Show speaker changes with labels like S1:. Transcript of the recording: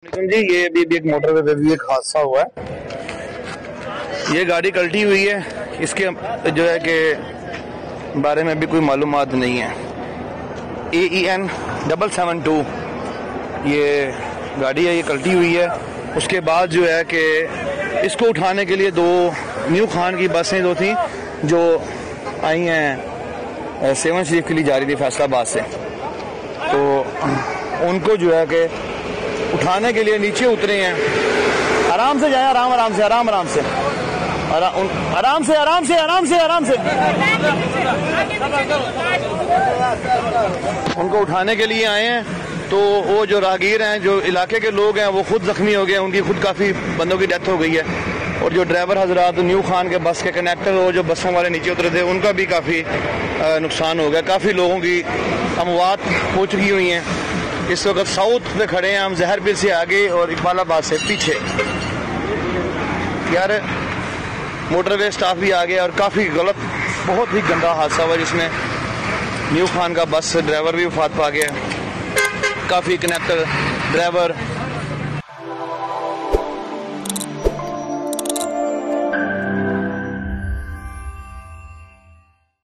S1: जी ये अभी भी एक मोटरवे पे भी एक हादसा हुआ है। ये गाड़ी कल्टी हुई है, इसके जो है कि बारे में भी कोई मालूमात नहीं है। AEN 772 ये गाड़ी है, ये कल्टी हुई है। उसके बाद जो है कि इसको उठाने के लिए दो न्यू खान की बसें दो थी जो आई हैं 7 शरीफ के लिए जा रही थी फैसलाबाद से, तो उनको जो है कि उठाने के लिए नीचे उतरे हैं। आराम से जाए, आराम से उनको उठाने के लिए आए हैं। तो वो जो राहगीर हैं, जो इलाके के लोग हैं, वो खुद जख्मी हो गए, उनकी खुद काफ़ी बंदों की डेथ हो गई है। और जो ड्राइवर हजरात न्यू खान के बस के कंडक्टर, वो जो बसों वाले नीचे उतरे थे, उनका भी काफ़ी नुकसान हो गया। काफ़ी लोगों की अमवात हो चुकी हुई हैं। इस वक्त साउथ पे खड़े हैं हम, जहरपीर से आगे और इकबालाबाद से पीछे। यार मोटरवे स्टाफ भी आ गया और काफ़ी गलत, बहुत ही गंदा हादसा हुआ जिसमें न्यू खान का बस ड्राइवर भी वफात पा गया। काफ़ी कंडक्टर, ड्राइवर